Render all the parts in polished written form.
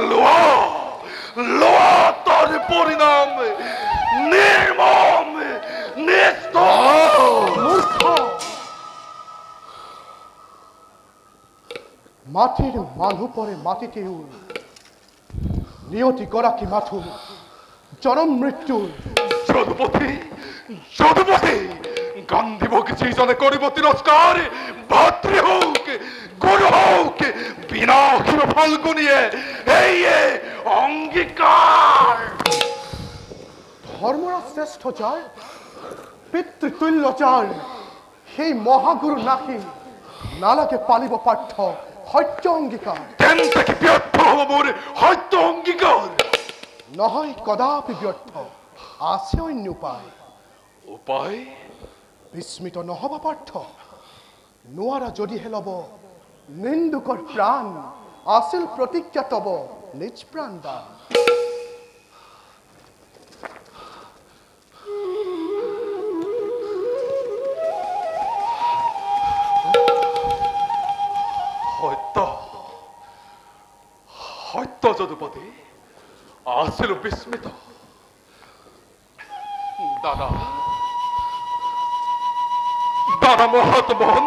লোয়া লোয়া তোর পরিণাম নির্মম মূর্খ মাটির মানু পরে মাটিতেও নিয়তি করা কি মাথু চরম মৃত্যু যদুপতি যদুপতি গান্ধীবকে চিজনে করিব তিরস্কার ভাতৃ হোক গুরু হোক বিনা অখিল ফাল্গুনিয়ে এই অঙ্গীকার ধর্মরা শ্রেষ্ঠ চার পিতৃতুল্য চার সেই মহাগুরু নাকি নালাকে পালিব পাঠ্য সত্য অঙ্গীকার তেন থেকে ব্যর্থ হব মোর হয়তো অঙ্গীকার নহয় কদাপি ব্যর্থ আছে অন্য উপায় উপায় বিস্মিত নহবা পাৰ্থ নোৱাৰা যদিহে ল'ব নিন্দুকৰ প্ৰাণ আছিল প্ৰতিজ্ঞা তব নিজ প্ৰাণ দান সত্য যদুপতি আছিল বিস্মিত দাদা দাদা মহাত্মন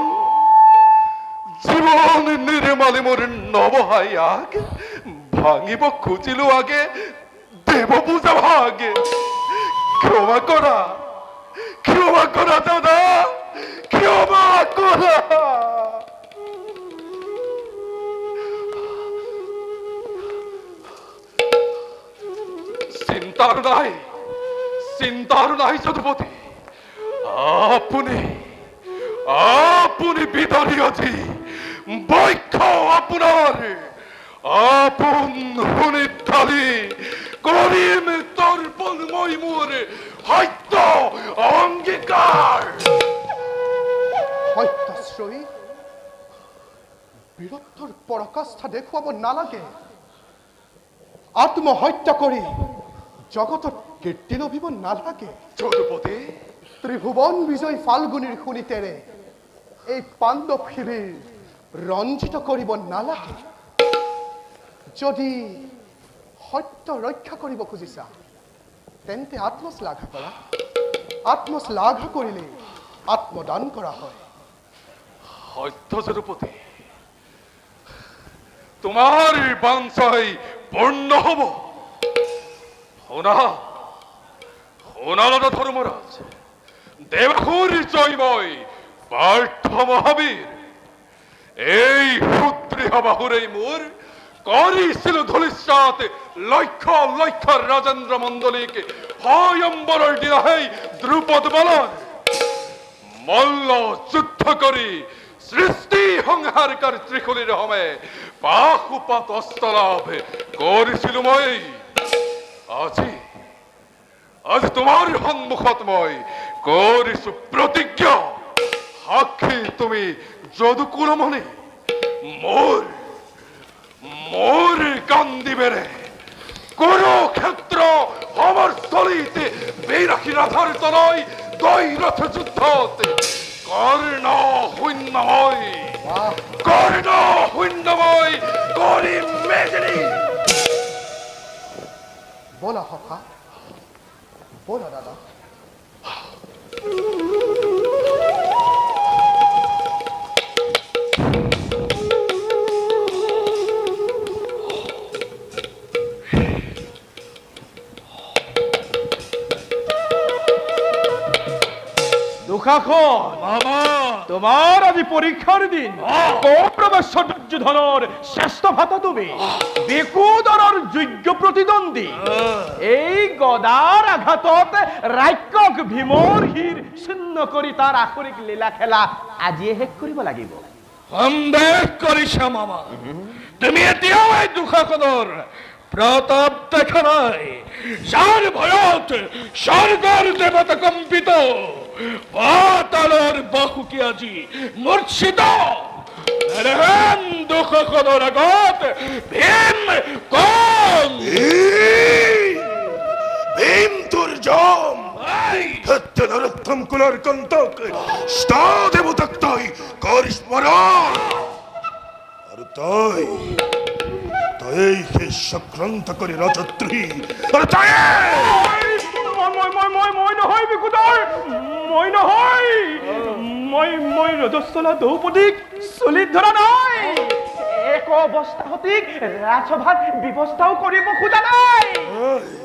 জীবন নির্মালি মোর নবহাই আগ ভাঙিব খুঁজিলো আগে দেব পূজা ভাগে ক্ষমা করা দাদা ক্ষমা করা চিন্তার নাই যদুপতি আপনি বিদারী আজি বৈক্ষ আপনার আপন হুনিধালি করিম তর্পণময় মোর হত্য অঙ্গীকার সত্যশ্রয়ী বীৰত্বৰ পৰাকাষ্ঠা দেখুৱাব নালাগে আত্মহত্যা কৰি জগতত কীৰ্তি লভিব নালাগে যদুপতি ত্ৰিভুৱন বিজয় ফাল্গুনীৰ শুনিতেৰে এই পাণ্ডৱ শিবিৰ ৰঞ্জিত কৰিব নালাগে যদি সত্য ৰক্ষা কৰিব খুজিছা তেন্তে আত্মশ্লাঘা কৰা আত্মশ্লাঘা কৰিলে আত্মদান কৰা হয় সত্য যদুপতি তোমার বাঞ্ছাই পূর্ণ হব হোনালদা ধর্মরাজ দেবহুর জয়ময় পার্থ মহাবীর এই পুত্রী হবাহুরেই মোর করিছিল ধূলিসাৎ লক্ষ লক্ষ রাজেন্দ্র মণ্ডলীকে হয়ম্বরের দিনাহেই দ্রুপদ বলন মল্ল যুদ্ধ করি সৃষ্টি সংহারকার ত্রিকুলির হমে বাহুপাত অস্তলাভ করেছিল মই আজি তোমার সন্মুখত মই কৰিছো প্ৰতিজ্ঞা সাক্ষী তুমি যদুকুলমণি মোর কান্দিবেরে কুরুক্ষেত্র সমরস্থলীতে বীরাখী রাধার তনয় দৈরথ যুদ্ধতে কর্ণ শূন্যময় করি মেদিনী বলা সখা বলা দাদা তোমার আজি পরীক্ষার দিন কৌরবেশ্ব দুর্যোধনের শ্রেষ্ঠ ভাতা তুমি বেকুদরের যোগ্য প্রতিদ্বন্দ্বী এই গদার আঘাতত রাক্ষক ভীমৰ হীৰ ছিন্ন কৰি তাৰ আখৰিক লীলা খেলা আজিয়ে শেষ কৰিব লাগিব সন্দেহ কৰিছা মামা তুমি এতিয়াও এই দুঃশাসনৰ প্ৰতাপ দেখা নাই যাৰ ভয়ত স্বৰ্গৰ দেবতা কম্পিত পাতালৰ বাহুকে আজি মূৰ্ছিত দুঃখখনৰ আগত ভীম কম ভীম দুৰ্জম সত্য নৰোত্তম কুলৰ কন্তক ষ্টা দেবতাক তই কৰিস মৰণ আৰ তই সেই চক্ৰান্ত কৰি ৰাজদ্ৰোহী আৰু তই মই নহয় বিকুদাৰ, মই নহয়, মই ৰজস্বলা দ্ৰৌপদীক চুলিত ধৰা নাই, এক অৱস্থা সঠিক ৰাজসভাত ব্যৱস্থাও কৰিব খোজা নাই,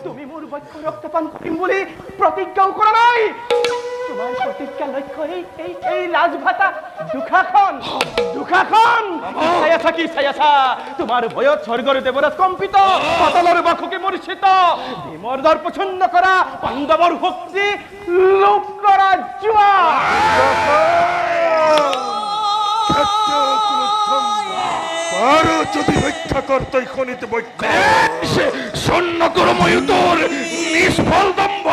তুমি মোৰ বক্ষ ৰক্তপান কৰিম বুলি প্ৰতিজ্ঞাও কৰা নাই, তোমাৰ প্ৰতিজ্ঞা লক্ষ্য এই ৰাজভাতা দুখাখন চাই আছা কি চাই আছা, তোমাৰ ভয়ত স্বৰ্গৰ দেৱৰাজ কম্পিত, পাতালৰ বাসকে মূৰ্ছিত, ভীমৰ দৰ পছন্দ কৰা পাণ্ডৱৰ শক্তি লোপ কৰা যোৱা। আৰু যদি ৰক্ষা কৰ তই শনিত বক্ষ শূন্য কৰো মই তোৰ নিষ্ফল দম্ভ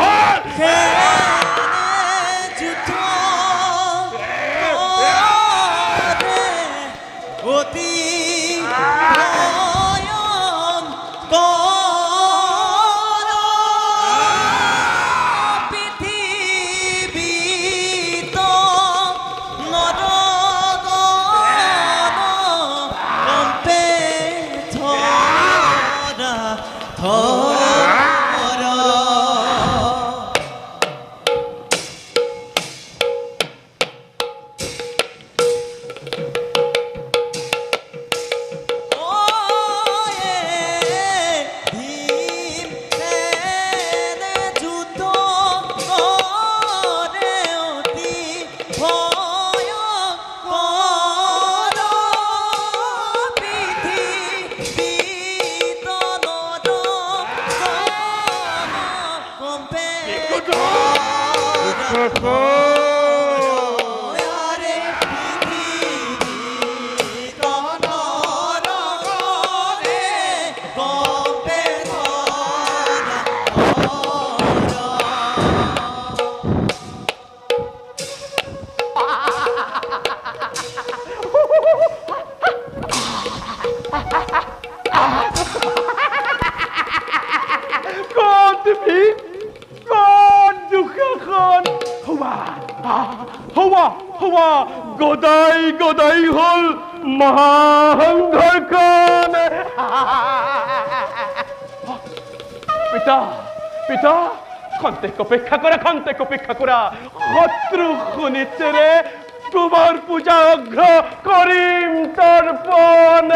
গদাই হল মহাসংঘৰ্ষণ। পিতা খন্তেক অপেক্ষা করা শত্রু শুনিতেরে তোমার পূজা অগ্র করিম তর্পণ।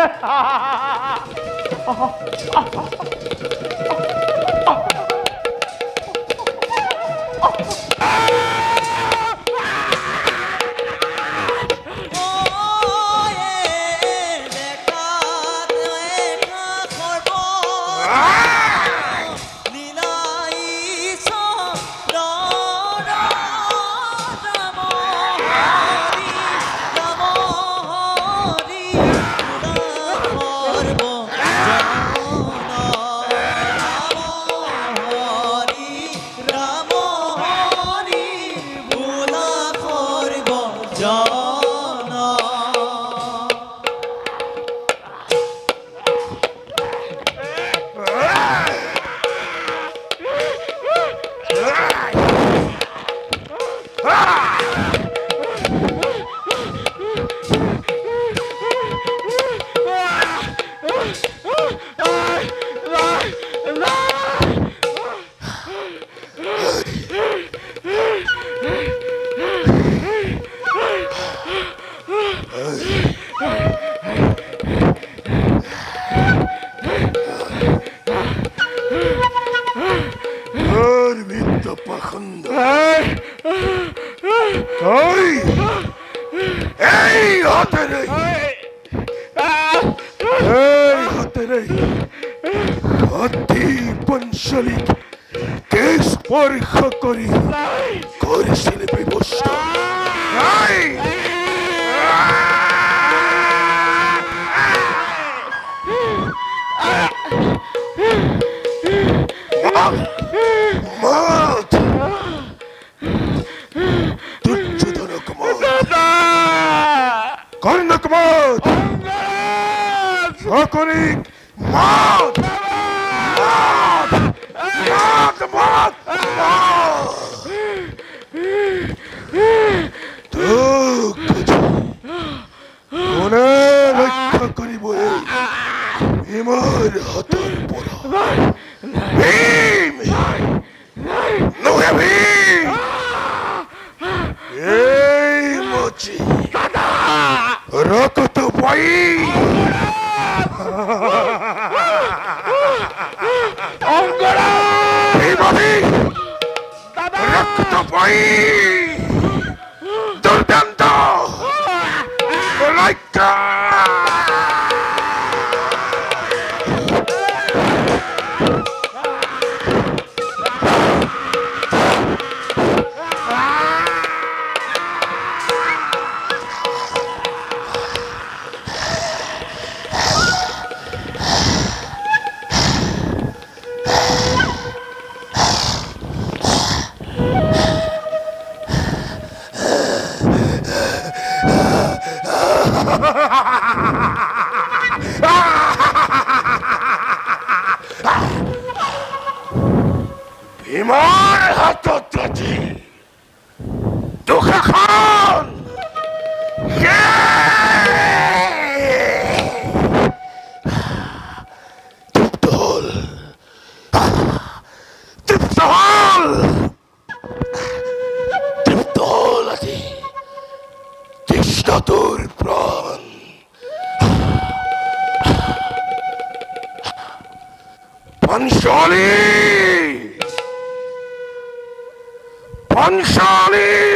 ভীমার হাতের পরা ভীম নুহে ভীম এই মচি রক্ত পাই ভীমাদি রক্ত পাই দুর্দান্ত লাইকা ভীমার হাতত আজি দুখা খান তৃপ্ত হল তৃপ্ত হল তৃপ্ত হল আজি তৃষ্ণা তোর প্রাণ পাঞ্চালী পাঞ্চালী